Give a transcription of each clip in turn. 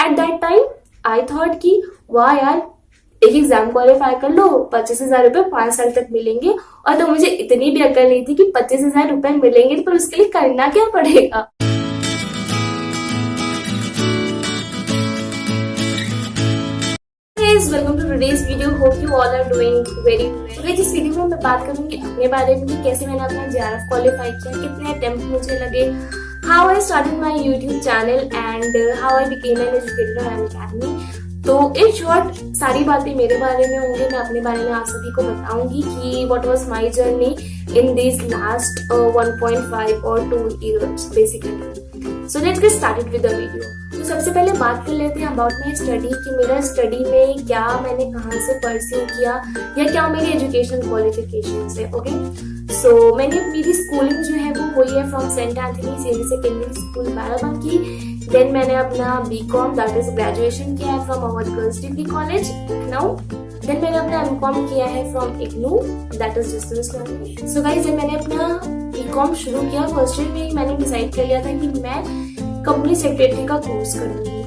Eight that time I thought कि वाह यार, एक एग्जाम क्वालिफाई कर लो, 25,000 रुपए 5 साल तक मिलेंगे। और तो मुझे इतनी भी अकल नहीं थी कि 25,000 रुपए मिलेंगे तो उसके लिए करना क्या पड़ेगा। Welcome to today's video, hope you all are doing very well. इस वीडियो में मैं बात करूंगी अपने बारे में कि कैसे मैंने अपना JRF क्वालिफाई किया, कितने अटेम्प्ट मुझे लगे, how I started my YouTube channel and how I became an educator on Unacademy. तो इन शॉर्ट सारी बातें मेरे बारे में होंगी, मैं अपने बारे में आप सभी को बताऊंगी कि what was my journey in this last 1.5 और 2 years basically. So let's get started with the video. तो सबसे पहले बात कर लेते हैं अबाउट माई स्टडी कि मेरा स्टडी में क्या मैंने कहाँ से परस्यू किया या क्या मेरी एजुकेशन क्वालिफिकेशन है। ओके, सो मैंने मेरी स्कूलिंग जो है वो हुई है from Saint Anthony senior secondary school Barabanki. Then मैंने अपना BCom दैट इज ग्रेजुएशन किया है from Awadh girls degree college Lucknow. Then मैंने अपना MCom किया है from IGNOU that is distance learning. So guys, जब मैंने अपना BCom शुरू किया फर्स्ट ईयर में ही मैंने डिसाइड कर लिया था कि मैं कंपनी सेक्रेटरी का कोर्स करूंगी।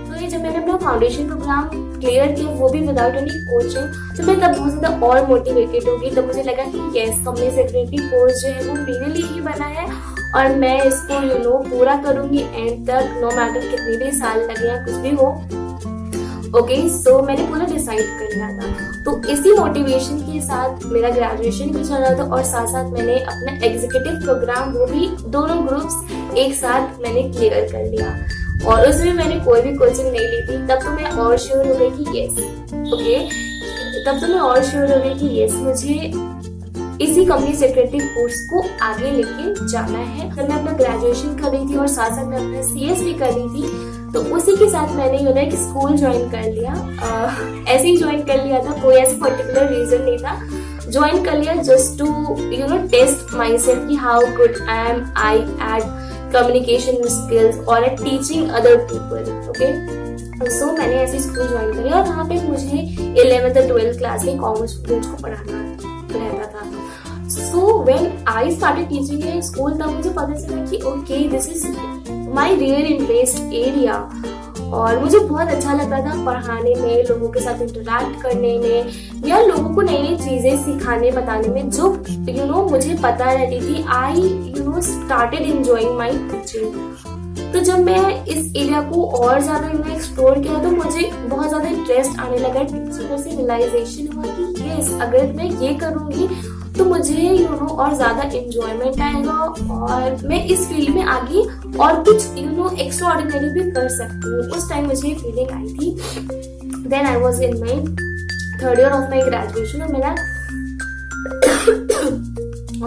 तो ये जब मैंने अपना फाउंडेशन प्रोग्राम क्लियर किया, वो भी विदाउट एनी कोचिंग, तो मैं तब बहुत ज्यादा और मोटिवेटेड हो गई। तब मुझे लगा कि यस, कंपनी सेक्रेटरी कोर्स जो है वो मेरे लिए ही बना है और मैं इसको पूरा करूंगी एंड तक, नो मैटर कितने भी साल लगे या कुछ भी हो। ओके, सो मैंने पूरा डिसाइड कर लिया था। तो इसी मोटिवेशन के साथ मेरा ग्रेजुएशन भी चल रहा था और साथ साथ मैंने अपना एग्जीक्यूटिव प्रोग्राम, वो भी दोनों ग्रुप्स एक साथ मैंने क्लियर कर लिया और उसमें मैंने कोई भी कोचिंग नहीं ली थी। तब तो मैं और श्योर हो गई कि यस, ओके, तब तो मैं और श्योर हो गई कि यस, मुझे इसी कंपनी सेक्रेटरी कोर्स को आगे लेके जाना है। जब मैं अपना ग्रेजुएशन कर रही थी और साथ साथ मैं अपना CS भी कर रही थी, तो उसी के साथ मैंने एक स्कूल ज्वाइन कर लिया। ऐसे ही ज्वाइन कर लिया था, कोई ऐसा पर्टिकुलर रीजन नहीं था, ज्वाइन कर लिया just to test myself कि how good am I at communication skills और at teaching other people. Okay, so मैंने ऐसे स्कूल ज्वाइन किया और वहाँ पे मुझे 11th और 12th क्लास के कॉमर्स स्टूडेंट्स को पढ़ाना रहता था। So when I started teaching in school, तब मुझे पता चला कि okay, this is my real interest area और मुझे बहुत अच्छा लगता था पढ़ाने में, लोगों के साथ इंटरेक्ट करने में या लोगों को नई नई चीजें सिखाने बताने में जो मुझे पता रहती थी। I started enjoying my teaching। तो जब मैं इस एरिया को और ज्यादा एक्सप्लोर किया तो मुझे बहुत ज्यादा इंटरेस्ट आने लगा टीचिंग से। रियलाइजेशन हुआ कि यस, अगर मैं ये करूंगी तो मुझे और ज्यादा एंजॉयमेंट आएगा और मैं इस फील्ड में आगे और कुछ एक्स्ट्रा ऑर्डिनरी भी कर सकती हूँ। उस टाइम मुझे ये फीलिंग आई थी। Then I was in my 3rd year of my graduation और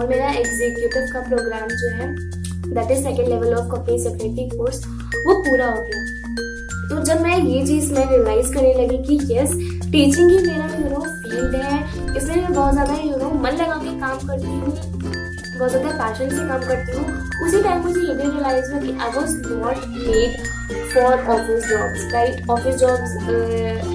मेरा एग्जीक्यूटिव का प्रोग्राम जो है that is 2nd level of company secretary course वो पूरा हो गया। तो जब मैं ये चीज मैं रियलाइज करने लगी कि यस, टीचिंग ही मेरा फील्ड है, इसमें मैं बहुत ज्यादा मन लगा के काम करती हूँ, बहुत ज्यादा पैशन से काम करती हूँ। उसी टाइम मुझे ये भी रियलाइज हुआ कि I was not made for office jobs, right. Office jobs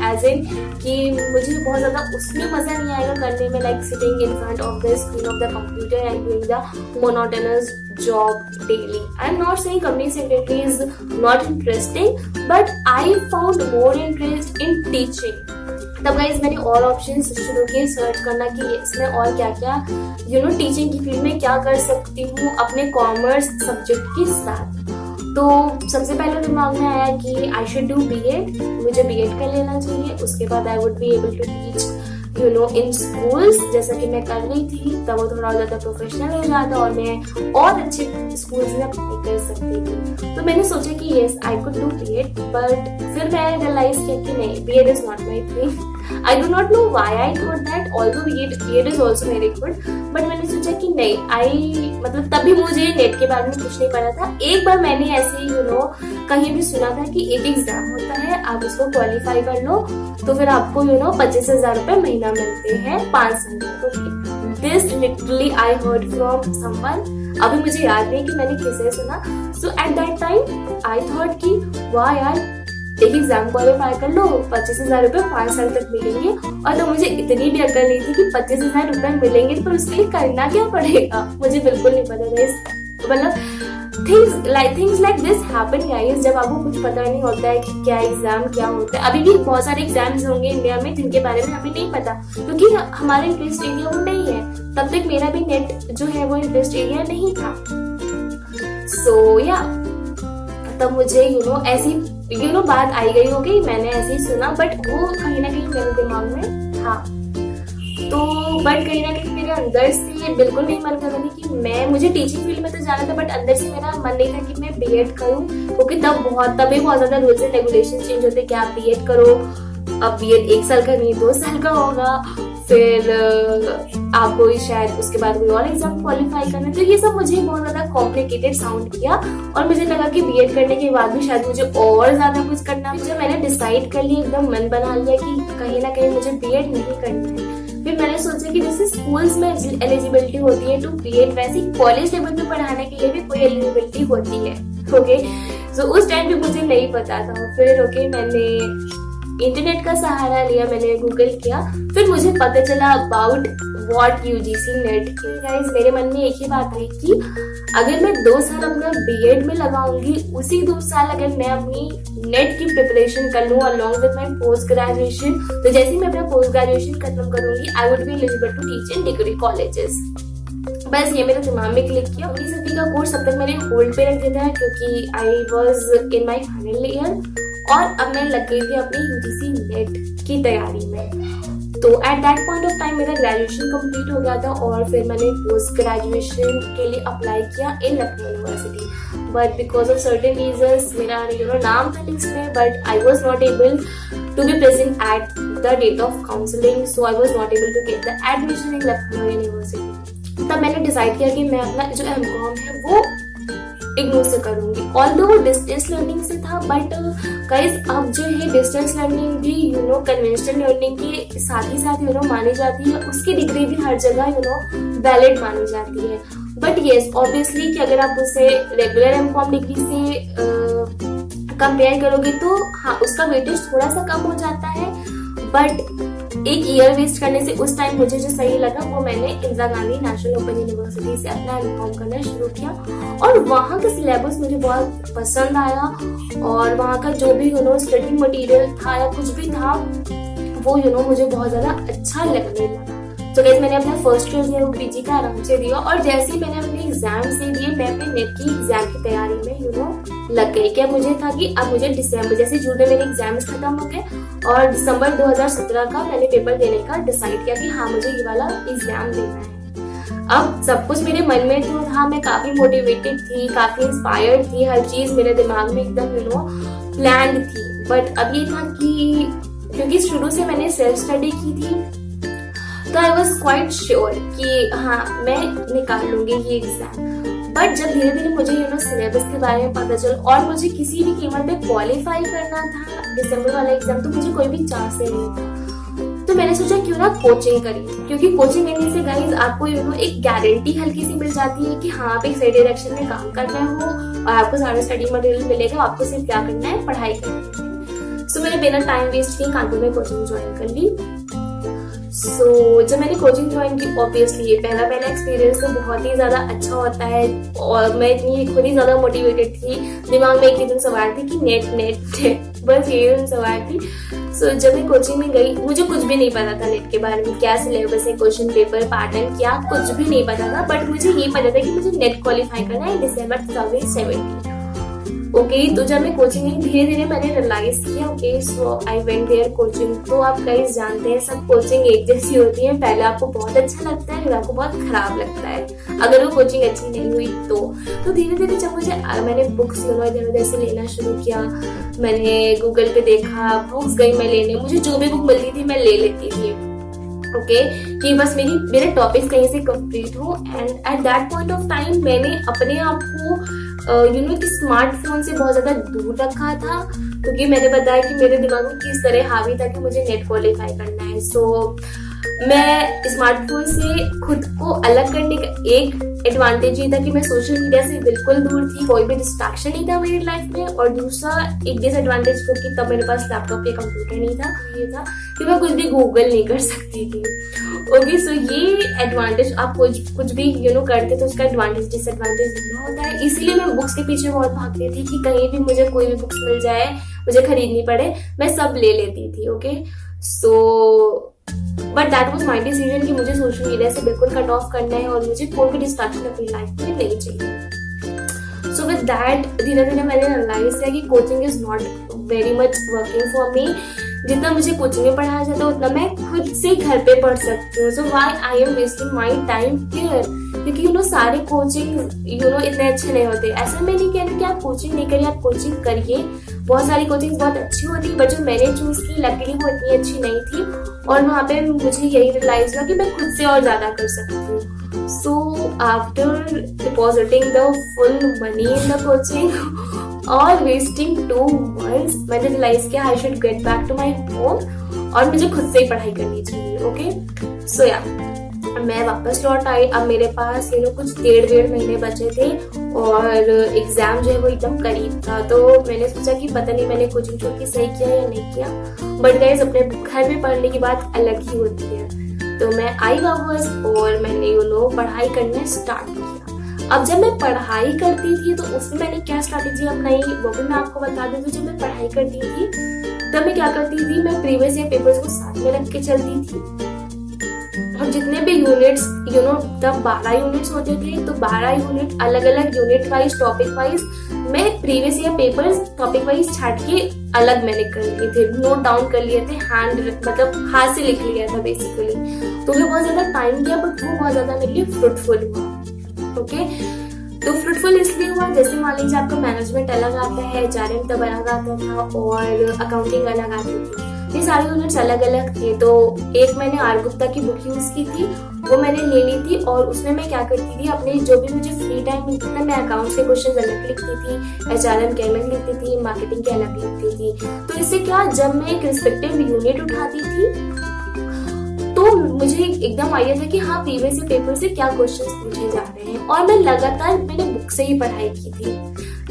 as in कि मुझे बहुत ज्यादा उसमें मजा नहीं आएगा करने में, like sitting in front of the screen of the computer and doing the monotonous job daily. I'm not saying company secretary is not interesting, but I found more interest in teaching. तब guys मैंने और options शुरू किए search करना कि इसमें और क्या क्या टीचिंग की फील्ड में क्या कर सकती हूँ अपने कॉमर्स सब्जेक्ट के साथ। तो सबसे पहले दिमाग में आया कि आई शुड डू BEd, मुझे BEd कर लेना चाहिए। उसके बाद I would be able to teach in schools, जैसा कि मैं कर रही थी। तब वो थोड़ा ज्यादा प्रोफेशनल हो जाता और मैं और अच्छे स्कूल्स में अप्लाई कर सकती थी। तो मैंने सोचा कि yes, I could do BEd, but फिर मैंने रियलाइज किया कि नहीं, BEd is not my thing. I do not know why I thought that, although BEd is also very good, but मैंने सोचा कि नहीं, मतलब तभी मुझे नेट के बारे में कुछ नहीं पता था। एक बार मैंने ऐसे कहीं भी सुना था कि एक एग्जाम होता है, आप उसको क्वालिफाई कर लो तो फिर आपको 25,000 रुपए महीना मिलते हैं 5 साल तक। This literally I heard from someone, अभी मुझे याद नहीं कि मैंने किसे सुना। So at that time I thought कि वाह यार, एक एग्जाम क्वालिफाई कर लो, 25,000 रुपए 5 साल तक मिलेंगे। और तो मुझे इतनी भी अकल नहीं थी कि 25,000 रुपए मिलेंगे तो उसके लिए करना क्या पड़ेगा, मुझे बिल्कुल नहीं पता था। मतलब things like this happen guys, जब आपको कुछ पता नहीं होता है कि क्या एग्जाम क्या होता है। अभी भी बहुत सारे एग्जाम्स होंगे इंडिया में जिनके बारे में हमें नहीं पता, क्योंकि हमारा इंटरेस्ट एरिया वो नहीं है। तब तक मेरा भी नेट जो है वो इंटरेस्ट एरिया नहीं था। सो या तब मुझे ऐसी बात आई गई होगी, मैंने ऐसे ही सुना, बट वो कहीं ना कहीं मेरे दिमाग में था। तो बट कहीं ना कहीं मेरे अंदर से बिल्कुल नहीं मन कर रहा था कि मुझे टीचिंग फील्ड में तो जाना था, बट अंदर से मेरा मन नहीं था कि मैं बीएड करूं, क्योंकि तभी बहुत ज्यादा रूल्स एंड रेगुलेशन चेंज होते कि आप बीएड करो। अब बीएड 1 साल का नहीं 2 साल का होगा, फिर आपको शायद उसके बाद कोई और एग्जाम क्वालिफाई करना। तो ये सब मुझे बहुत ज्यादा कॉम्प्लिकेटेड साउंड किया, और मुझे लगा कि बीएड करने के बाद भी शायद मुझे और ज्यादा कुछ करना है। जब मैंने डिसाइड कर लिया, एकदम मन बना लिया कि कहीं ना कहीं मुझे बीएड नहीं करना है, फिर मैंने सोचा कि जैसे स्कूल्स में एलिजिबिलिटी होती है टू बीएड, वैसे कॉलेज लेवल पे पढ़ाने के लिए भी कोई एलिजिबिलिटी होती है। ओके, सो उस टाइम पे मुझे नहीं पता था। फिर मैंने इंटरनेट का सहारा लिया, मैंने गूगल किया, फिर मुझे पता चला about what UGC net. Guys मेरे मन में एक ही बात है कि अगर मैं 2 साल अपना बीएड में लगाऊंगी, उसी 2 साल अगर मैं अपनी नेट की प्रिपरेशन कर लूँ along with my post graduation, तो जैसे ही मैं अपना पोस्ट ग्रेजुएशन खत्म करूंगी, I would be eligible to teach in degree colleges. बस ये मेरे दिमाग में क्लिक किया। 19 का कोर्स तब तक मैंने होल्ड पे रख दिया था, क्योंकि आई was in my final year, और अब मैं लग गई थी अपनी यूजीसी नेट की तैयारी में। तो at that point of time मेरा ग्रेजुएशन कंप्लीट हो गया था, और फिर मैंने पोस्ट ग्रेजुएशन के लिए अप्लाई किया in Lucknow university. But because of certain reasons मेरा नाम था लिस्ट में, but I was not able to be present at the date of counselling, so I was not able to get the admission in Lucknow university. तब मैंने decide किया कि मैं अपना जो एमकॉम है वो इग्नोर से करूंगी। ऑल्दो वो डिस्टेंस लर्निंग से था, बट गाइस अब जो है डिस्टेंस लर्निंग भी कन्वेंशनल लर्निंग के साथ ही साथ मानी जाती है, उसकी डिग्री भी हर जगह वैलिड मानी जाती है। बट येस ऑब्वियसली कि अगर आप उसे रेगुलर एमकॉम डिग्री से कंपेयर करोगे तो हाँ उसका वेटेज थोड़ा सा कम हो जाता है, बट एक ईयर वेस्ट करने से उस टाइम मुझे जो सही लगा वो मैंने Indira Gandhi national open university से अपना एमकॉम करना शुरू किया। और वहाँ का सिलेबस मुझे बहुत पसंद आया, और वहाँ का जो भी स्टडी मटेरियल था या कुछ भी था वो मुझे बहुत ज्यादा अच्छा लगने लगा। तो गाइस मैंने अपना फर्स्ट ईयर जो है वो पीजी का आराम से दिया, और जैसे ही मैंने अपने एग्जाम से दिए मैं अपने नेट की एग्जाम की तैयारी में लग गई। क्या मुझे था कि अब मुझे दिसंबर, जैसे जून में मेरे एग्जाम्स खत्म हो गए, और दिसंबर 2017 का मैंने पेपर देने का डिसाइड किया कि हाँ मुझे ये वाला एग्जाम देना है। अब सब कुछ मेरे मन में तो था, मैं काफी मोटिवेटेड थी, काफी इंस्पायर्ड थी, हर चीज मेरे दिमाग में एकदम प्लान्ड थी। बट अब ये था कि क्योंकि शुरू से मैंने सेल्फ स्टडी की थी, तो आई वॉज क्वाइट श्योर कि हाँ मैं निकाल लूंगी ये एग्जाम। बट जब धीरे धीरे मुझे सिलेबस के बारे में पता चला, और मुझे किसी भी कीमत पे क्वालिफाई करना था दिसंबर वाला एग्जाम, तो मुझे कोई भी चांस नहीं था। तो मैंने सोचा क्यों ना कोचिंग करी, क्योंकि कोचिंग करने से गाइस आपको एक गारंटी हल्की सी मिल जाती है कि हाँ आप एक सही डायरेक्शन में काम कर रहे हो, और आपको सारा स्टडी मटेरियल मिलेगा, आपको सिर्फ क्या करना है, पढ़ाई करनी है। सो मैंने बिना टाइम वेस्ट किए कानपुर में कोचिंग ज्वाइन कर ली। जब मैंने कोचिंग ज्वाइन की, ऑब्वियसली ये पहला एक्सपीरियंस तो बहुत ही ज्यादा अच्छा होता है, और मैं इतनी खुद ही ज्यादा मोटिवेटेड थी, दिमाग में एक ही दिन सवार थी कि नेट बस ये दिन सवार थी। जब मैं कोचिंग में गई, मुझे कुछ भी नहीं पता था नेट के बारे में, क्या सिलेबस है, क्वेश्चन पेपर पैटर्न क्या, कुछ भी नहीं पता था। बट मुझे ये पता था कि मुझे नेट क्वालिफाई करना है दिसंबर 2017। ओके, तो जब मैं कोचिंग गई धीरे धीरे मैंने रियलाइज किया, okay so I went there coaching. तो आप गाइस जानते हैं सब कोचिंग एक जैसी होती है, पहले आपको बहुत अच्छा लगता है, फिर आपको बहुत खराब लगता है अगर वो कोचिंग अच्छी नहीं हुई तो धीरे धीरे जब मैंने बुक्स इधर उधर से लेना शुरू किया, मैंने गूगल पे देखा, बुक्स गई मैं लेने, मुझे जो भी बुक मिलती थी मैं ले लेती थी। ओके, कि बस मेरे टॉपिक्स कहीं से कंप्लीट हो। And at that point of time मैंने अपने आप को कि स्मार्टफोन से बहुत ज्यादा दूर रखा था, क्योंकि मैंने बताया कि मेरे दिमाग में किस तरह हावी था कि मुझे नेट क्वालिफाई करना है। मैं स्मार्टफोन से खुद को अलग करने का एक एडवांटेज ये था कि मैं सोशल मीडिया से बिल्कुल दूर थी, कोई भी डिस्ट्रैक्शन नहीं था मेरी लाइफ में। और दूसरा एक डिसएडवांटेज क्योंकि तब मेरे पास लैपटॉप या कंप्यूटर नहीं था, ये था कि मैं कुछ भी गूगल नहीं कर सकती थी। ओके, सो ये एडवांटेज, आप कुछ भी करते तो उसका एडवांटेज डिसएडवांटेज नहीं होता है। इसीलिए मैं बुक्स के पीछे बहुत भागती थी कि कहीं भी मुझे कोई भी बुक्स मिल जाए, मुझे खरीदनी पड़े, मैं सब ले लेती थी। Okay, so but that was my decision कि मुझे सोशल मीडिया से बिल्कुल कट ऑफ करना है और मुझे कोई भी डिस्ट्रैक्शन अपनी लाइफ में नहीं चाहिए। सो विद दैट धीरे धीरे मैंने रियलाइज किया कि coaching is not very much working for me. जितना मुझे कोचिंग में पढ़ाया जाता है उतना मैं खुद से घर पे पढ़ सकती हूँ। So why I am wasting my time here, क्योंकि सारे कोचिंग इतने अच्छे नहीं होते। ऐसा मैं नहीं कह रही कि आप कोचिंग नहीं करिए, आप कोचिंग करिए, बहुत सारी कोचिंग बहुत अच्छी होती है, बट जो मैंने चूज की लकीली वो इतनी अच्छी नहीं थी। और वहाँ पे मुझे यही रियलाइज हुआ कि मैं खुद से और ज्यादा कर सकती हूँ। So after depositing the full money in the coaching और वेस्टिंग 2 months, मैंने रियलाइज किया I should get back to my home और मुझे खुद से ही पढ़ाई करनी चाहिए। ओके, सो या मैं वापस लौट आई। अब मेरे पास कुछ 1.5 महीने बचे थे और एग्जाम जो है वो एकदम करीब था। तो मैंने सोचा कि पता नहीं मैंने कोचिंग छोड़ के सही किया या नहीं किया, बट गाइस अपने घर में पढ़ने की बात अलग ही होती है। तो मैं आई वापस और मैंने पढ़ाई करना स्टार्ट किया। अब जब मैं पढ़ाई करती थी तो उसमें मैंने क्या स्ट्रैटेजी अपनाई वो भी मैं आपको बता दूं। जब मैं पढ़ाई करती थी तब मैं क्या करती थी, मैं प्रीवियस ईयर पेपर्स को साथ में रख के चलती थी और जितने भी यूनिट्स तब 12 यूनिट्स होते थे, तो 12 यूनिट अलग अलग यूनिट वाइज टॉपिक वाइज मैं previous year papers topic wise छाट के अलग मैंने कर लिए थे, नोट डाउन कर लिए थे, मतलब हाथ से लिख लिया था बेसिकली। तो मुझे बहुत ज्यादा टाइम दिया बट वो बहुत ज्यादा मेरे लिए फ्रूटफुल हुआ। ओके, तो फ्रूटफुल इसलिए हुआ, जैसे मान लीजिए आपका मैनेजमेंट अलग आता है, HRM तब अलग आता था और अकाउंटिंग अलग आती थी, ये सारे यूनिट्स अलग अलग थे। तो एक मैंने आर गुप्ता की बुक यूज की थी, वो मैंने ले ली थी और उसमें मैं क्या करती थी, अपने जो भी मुझे फ्री टाइम मिलता था मैं अकाउंट्स के क्वेश्चन अलग लिखती थी, HRM के अलग लिखती थी, मार्केटिंग के अलग लिखती थी। तो इससे क्या, जब मैं एक रिस्पेक्टिव यूनिट उठाती थी तो मुझे एकदम आइडिया था कि हाँ प्रीवियस ईयर पेपर से क्या क्वेश्चंस पूछे जा रहे हैं। और मैं लगातार मैंने बुक से ही पढ़ाई की थी।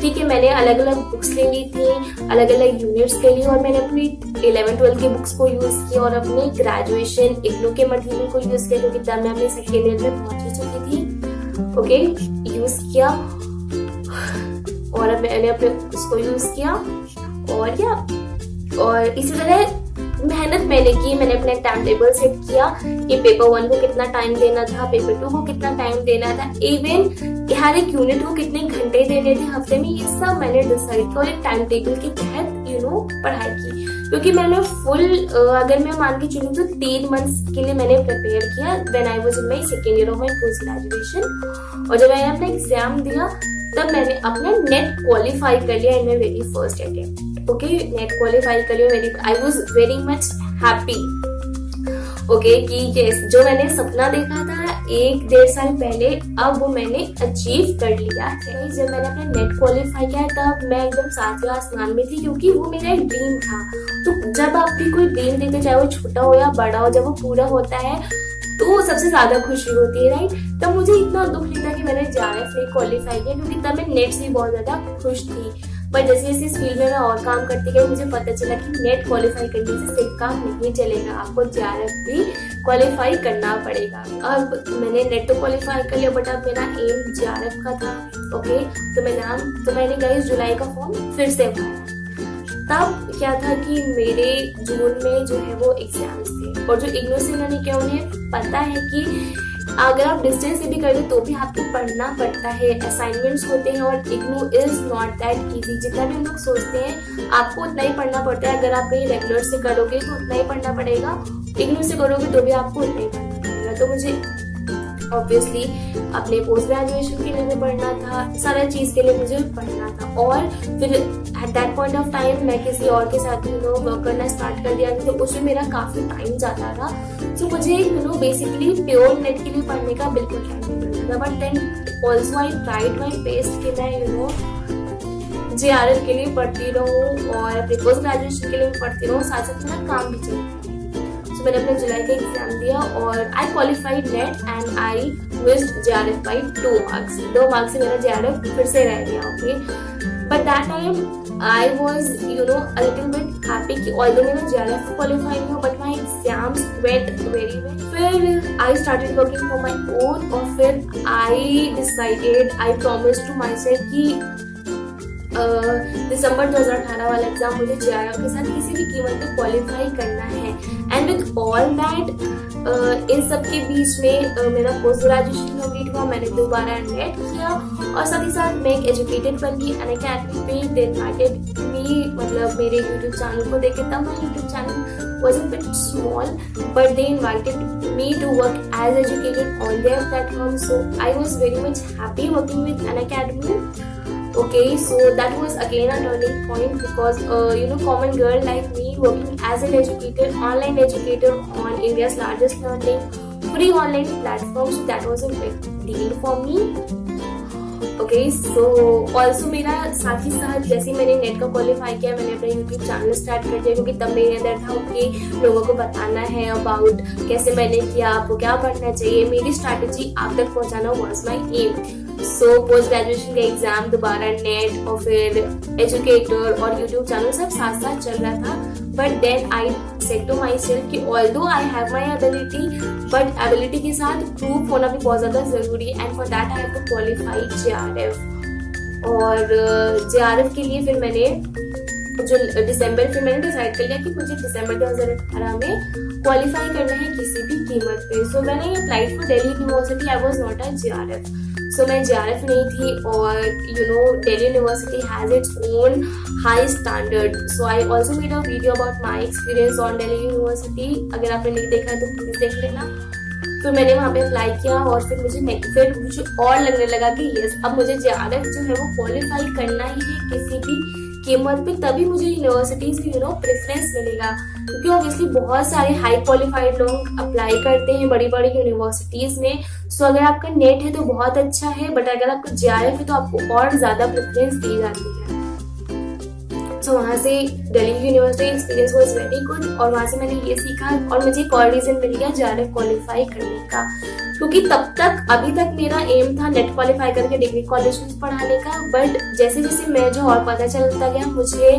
ठीक है, मैंने अलग अलग बुक्स ले ली थी, अलग अलग यूनिट्स के लिए, और मैंने अपनी 11-12 की बुक्स को यूज किया और अपने ग्रेजुएशन इग्नू के मटेरियल को यूज किया, क्योंकि तब मैं अपने सेकेंड ईयर में पहुंच ही चुकी थी। ओके, यूज किया और अब मैंने अपने उसको यूज किया और इसी तरह मेहनत मैंने की। मैंने अपना टाइम टेबल सेट किया कि पेपर 1 को कितना टाइम देना था, पेपर 2 को कितना टाइम देना था, इवन हर एक यूनिट को कितने घंटे देने थे हफ्ते में, ये सब मैंने डिसाइड किया और एक टाइम टेबल के तहत पढ़ाई की। क्योंकि मैंने फुल अगर मैं मान के चलूँ तो 3 मंथ्स के लिए मैंने प्रिपेयर किया when I was in my second year of my post graduation. और जब मैंने अपना एग्जाम दिया तब मैंने अपना नेट क्वालिफाई कर लिया in my very first attempt. Okay, net qualify कर लिया, I was very much happy. Okay, कि यस, जो मैंने सपना देखा था 1-1.5 साल पहले, अब वो मैंने अचीव कर लिया है। जब मैंने अपना नेट क्वालिफाई किया तब मैं एकदम 7वें आसमान में थी, क्योंकि वो मेरा एक ड्रीम था। तो जब आप भी कोई ड्रीम देखते, चाहे वो छोटा हो या बड़ा हो, जब वो पूरा होता है तो सबसे ज्यादा खुशी होती है, राइट। तब मुझे इतना दुख नहीं था कि मैंने JRF नहीं क्वालिफाई किया, क्योंकि तब मैं नेट से बहुत ज्यादा खुश थी। पर जैसे जैसे इस फील्ड में मैं और काम करती गई, मुझे पता चला कि नेट क्वालिफाई करने से सिर्फ काम नहीं चलेगा, आपको JRF भी क्वालिफाई करना पड़ेगा। अब मैंने नेट तो क्वालिफाई कर लिया, बट अब मेरा एम JRF का था। ओके, तो मैंने गाइस जुलाई का फॉर्म फिर से भरा। तब क्या था कि मेरे जून में जो है वो एग्जाम्स थे, और जो इग्नू से मैंने किया उन्हें पता है कि अगर आप डिस्टेंस से भी कर रहे तो भी आपको पढ़ना पड़ता है, असाइनमेंट्स होते हैं, और IGNOU is not that easy. जितना भी लोग सोचते हैं आपको उतना ही पढ़ना पड़ता है। अगर आप कहीं रेगुलर से करोगे तो उतना ही पढ़ना पड़ेगा, इग्नू से करोगे तो भी आपको उतना ही पढ़ना पड़ेगा। तो मुझे ऑब्वियसली अपने पोस्ट ग्रेजुएशन के लिए भी पढ़ना था, सारा चीज के लिए मुझे पढ़ना था। और फिर at that point of time मैं किसी और के साथ वर्क करना स्टार्ट कर दिया, तो उसमें मेरा काफी टाइम जाता था। तो मुझे बेसिकली प्योर नेट के लिए पढ़ने का बिल्कुल टाइम नहीं मिलता था। But then also I tried my best कि मैं JRF के लिए पढ़ती रहूँ और अपने पोस्ट ग्रेजुएशन के लिए भी पढ़ती रहूँ, साथ साथ मेरा काम भी चलता है। मैंने अपना जुलाई का एग्जाम दिया और I qualified NET and I missed JRF by 2 marks. 2 marks से मेरा JRF फिर से रह गया। Okay, but that time I was a little bit happy कि although मैंने JRF क्वालिफाई नहीं हुआ but my exams went very well. फिर I started working for my own और फिर I decided, I promise to myself कि दिसंबर 2018 वाला एग्जाम मुझे JRF के साथ किसी भी कीमत पे क्वालिफाई करना है। And with all that in सब के बीच में मेरा पोस्ट ग्रेजुएशन कंप्लीट हुआ, मैंने दोबारा नेट किया और साथ ही साथ मैं एक एजुकेटेड बन गई। अनअकैडमी पे दे इनवाइटेड मी, मतलब मेरे यूट्यूब चैनल को देखे, तब मेरा YouTube channel was a bit small but they invited me to work as educated on their platform, so I was very much happy working with Unacademy. Okay, so that was again a turning point because common girl like me working as an educator, online educator on India's largest learning free online platform, so that was a big deal for me. Okay, so also मेरा साथ ही साथ जैसे मैंने net का qualify किया, मैंने अपना YouTube channel start कर दिया क्योंकि तब मेरे अंदर था कि लोगों को बताना है अबाउट कैसे मैंने किया, आपको क्या पढ़ना चाहिए, मेरी स्ट्रैटेजी आप तक पहुंचाना was my aim. So post graduation का एग्जाम, दोबारा नेट और फिर एजुकेटर और यूट्यूब चैनल सब साथ साथ चल रहा था। But then I said to myself कि although I have my ability but ability के साथ प्रूफ होना भी बहुत ज्यादा जरूरी है and for that I have to qualify JRF। और JRF के लिए फिर मैंने फिर मैंने डिसाइड कर लिया कि मुझे दिसंबर 2018 में क्वालिफाई करना है किसी भी कीमत पे। सो मैंने applied for Delhi university, I was not a JRF, सो मैं JRF नहीं थी और Delhi university has its own high standard. So I also made a video about my experience on Delhi university, अगर आपने नहीं देखा है तो प्लीज देख लेना। फिर मैंने वहाँ पे अप्लाई किया और फिर मुझे और लगने लगा कि यस, अब मुझे JRF जो है वो क्वालिफाई करना ही है किसी भी कीमत पे, तभी मुझे यूनिवर्सिटीज में प्रेफरेंस मिलेगा क्योंकि ऑब्वियसली बहुत सारे हाई क्वालिफाइड लोग अप्लाई करते हैं बड़ी बड़ी यूनिवर्सिटीज में। सो अगर आपका नेट है तो बहुत अच्छा है, बट अगर आपका JRF है तो आपको और ज्यादा प्रेफरेंस दी जाती है। सो वहाँ से Delhi university experience was very good और वहाँ से मैंने ये सीखा और मुझे एक और रीजन मिल गया JRF क्वालिफाई करने का, क्योंकि अभी तक मेरा एम था नेट क्वालिफाई करके डिग्री कॉलेज में पढ़ाने का। बट जैसे जैसे मैं जो और पता चलता गया, मुझे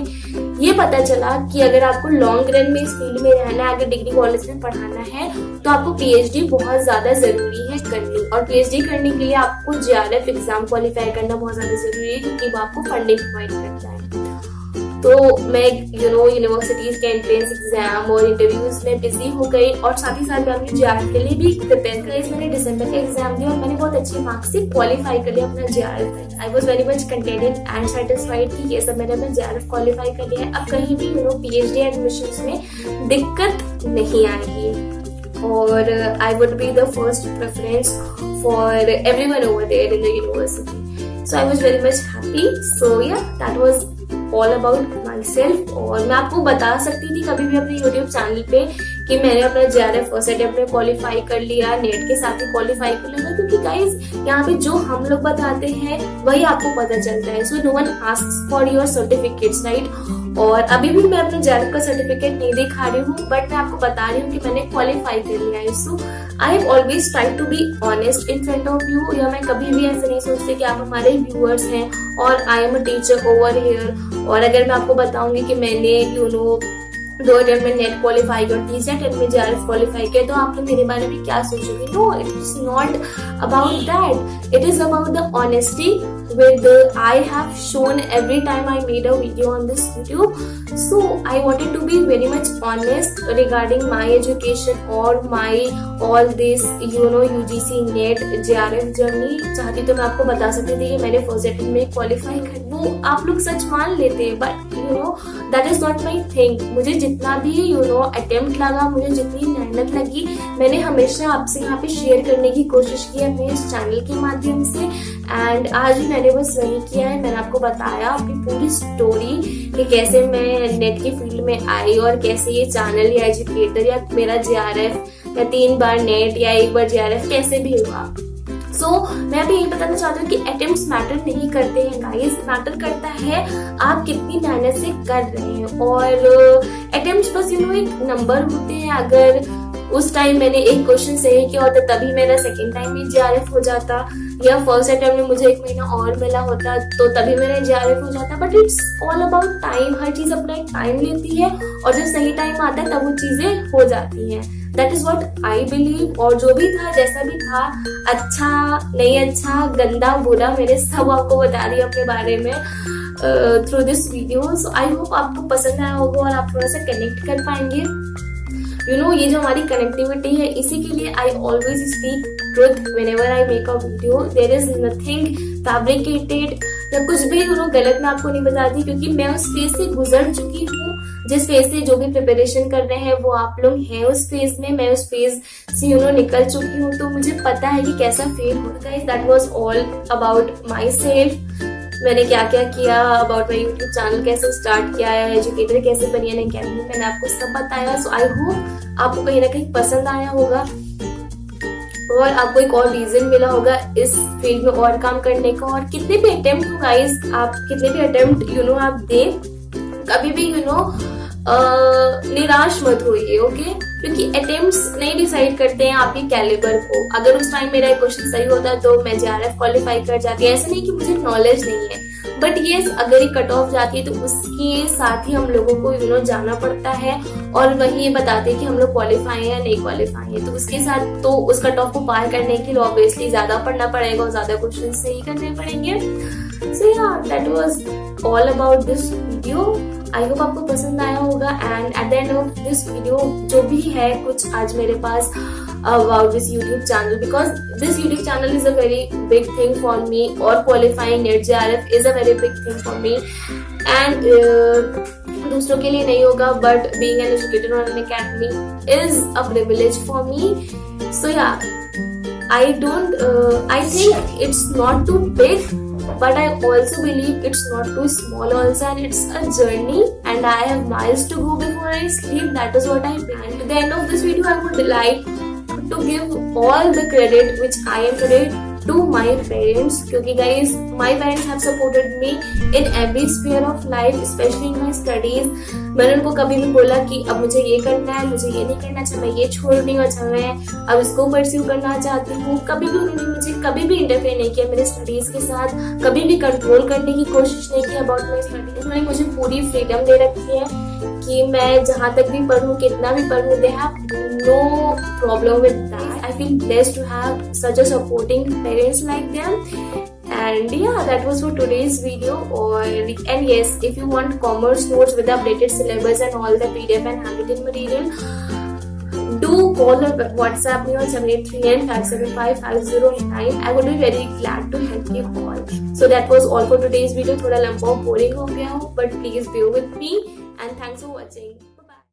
ये पता चला कि अगर आपको लॉन्ग रन में इस फील्ड में रहना है, अगर डिग्री कॉलेज में पढ़ाना है तो आपको PhD बहुत ज्यादा जरूरी है करनी, और PhD करने के लिए आपको JRF एग्जाम क्वालिफाई करना बहुत ज्यादा जरूरी है क्योंकि वो आपको फंडिंग प्रोवाइड करता है। तो मैं यूनिवर्सिटीज के एंट्रेंस एग्जाम और इंटरव्यूज में बिजी हो गई और साथ ही साथ मैं अपनी JRF के लिए भी प्रिपेयर कर। मैंने दिसंबर का एग्जाम दिया और मैंने बहुत अच्छे मार्क्स से क्वालिफाई कर लिया अपना JRF। I was very much contented and satisfied कि ये सब मैंने अपना JRF क्वालिफाई कर लिया है, अब कहीं भी PhD एडमिशंस में दिक्कत नहीं आएगी और I would be the first preference for everyone over there in the university. So I was very much happy. So yeah that was all about myself. और मैं आपको बता सकती थी कभी भी अपने यूट्यूब चैनल पे कि मैंने अपना JRF फर्स्ट अटेम्प्ट में क्वालिफाई कर लिया, नेट के साथ ही क्वालिफाई कर लिया, क्योंकि गाइस यहाँ पे जो हम लोग बताते हैं वही आपको पता चलता है। So no one asks for your certificates, right. और अभी भी मैं अपने JRF का सर्टिफिकेट नहीं दिखा रही हूँ, बट मैं आपको बता रही हूँ कि मैंने क्वालिफाई कर लिया है। So I have always tried to be honest in front of you, या मैं कभी भी ऐसे नहीं सोचती कि आप हमारे व्यूअर्स हैं और I am a teacher over here. और अगर मैं आपको बताऊंगी कि मैंने 2 अटेम्प्ट में नेट क्वालिफाई और 3 अटेम्प्ट में JRF क्वालिफाई किया, तो आप लोग मेरे बारे में क्या सोचोगे? No, it is not about that, it is about the honesty with I have shown every time I made a video on this YouTube. So I wanted to be very much honest regarding my education or my all this UGC NET JRF journey। चाहती तो मैं आपको बता सकती थी कि मैंने first attempt में क्वालिफाई कर, वो आप लोग सच मान लेते हैं, but that is not my thing. मुझे जितना भी अटेम्प्ट लगा, मुझे जितनी मेहनत लगी, मैंने हमेशा आपसे यहाँ पे शेयर करने की कोशिश की अपने इस चैनल के माध्यम से। एंड आज भी मैंने बस वही किया है, मैंने आपको बताया अपनी पूरी स्टोरी कि कैसे मैं नेट की फील्ड में आई और कैसे ये चैनल या एजुकेटर या मेरा JRF या 3 बार नेट या 1 बार JRF कैसे भी हुआ। सो मैं अभी यही बताना चाहती हूँ कि अटेम्प्ट्स मैटर नहीं करते हैं गाइस, मैटर करता है आप कितनी मेहनत से कर रहे हैं। और अटेम्प्ट बस एक नंबर होते हैं। अगर उस टाइम मैंने एक क्वेश्चन सही किया होता तभी मेरा सेकेंड टाइम में JRF हो जाता, या फर्स्ट अटेम्प्ट में मुझे 1 महीना और मिला होता तो तभी मेरा JRF हो जाता। But it's all about time, हर चीज अपना एक टाइम लेती है और जब सही टाइम आता है तब वो चीजें हो जाती हैं। That is what I believe. और जो भी था, जैसा भी था, अच्छा नहीं अच्छा, गंदा बुरा, मैंने सब आपको बता दिया अपने बारे में through this video. So I hope आपको पसंद आया होगा और आप थोड़ा सा कनेक्ट कर पाएंगे। ये जो हमारी कनेक्टिविटी है, इसी के लिए I always speak truth whenever I make a video. There is nothing fabricated या कुछ भी गलत मैं आपको नहीं बताती, क्योंकि मैं उस फेज से गुजर चुकी हूँ। जिस फेज से जो भी प्रिपरेशन कर रहे हैं वो आप लोग हैं उस फेज में, मैं उस फेज से निकल चुकी हूँ, तो मुझे पता है कि कैसा फील होता है। That was all about my self. मैंने क्या क्या किया, अबाउट माई यूट्यूब चैनल कैसे स्टार्ट किया है, एजुकेटर कैसे बनी है अकेडमी, मैंने आपको सब बताया। सो आई होप आपको कहीं ना कहीं पसंद आया होगा और आपको एक और रीजन मिला होगा इस फील्ड में और काम करने का। और कितने भी अटेम्प्ट हो गाइस, आप कितने भी अटेम्प्ट आप दें, कभी भी निराश मत होइए, ओके? क्योंकि अटेम्प्ट्स नहीं डिसाइड करते हैं आपके कैलिबर को। अगर उस टाइम मेरा क्वेश्चन सही होता तो मैं JRF क्वालिफाई कर जाती। ऐसा नहीं कि मुझे नॉलेज नहीं है, बट ये अगर ये कट ऑफ जाती है तो उसके साथ ही हम लोगों को जाना पड़ता है और वही ये बताते हैं कि हम लोग क्वालिफाई है या नहीं क्वालिफाई है। तो उसके साथ तो उस कट ऑफ को पार करने के लिए ऑब्वियसली ज्यादा पढ़ना पड़ेगा और ज्यादा क्वेश्चन सही करने पड़ेंगे। सो yeah that was all about this video. I hope आपको पसंद आया होगा। And at the end of this video जो भी है कुछ आज मेरे पास about this YouTube channel, because this YouTube channel is a very big thing for me, or qualifying NET JRF is a very big thing for me, and दूसरों के लिए नहीं होगा, but being an educator on an academy is a privilege for me. So yeah, I think it's not too big, but I also believe it's not too small also, and it's a journey and I have miles to go before I sleep. That is what I plan. At the end of this video I would like to give all the credit which I am today to my parents, क्योंकि guys my parents have supported me in every sphere of life, especially in my studies. मैंने उनको कभी भी बोला कि अब मुझे ये करना है, मुझे ये नहीं करना, अच्छा मैं ये छोड़ रही हूँ, अच्छा मैं अब इसको परस्यू करना चाहती हूँ। कभी भी उन्होंने मुझे कभी भी इंटरफेयर नहीं किया मेरे स्टडीज के साथ, कभी भी कंट्रोल करने की कोशिश नहीं की अबाउट माई स्टडीज। उन्होंने मुझे पूरी फ्रीडम दे रखी है कि मैं जहाँ तक भी पढ़ूँ, कितना भी पढ़ूँ, they have no problem with that. I feel blessed to have such a supporting parents like them. And yeah, that was for today's video. And yes, if you want commerce notes with the updated syllabus and all the PDF and handwritten material, do call or WhatsApp me on 783957509. I would be very glad to help you all. So that was all for today's video. थोड़ा लंबा boring हो गया हो, but please bear with me and thanks for watching.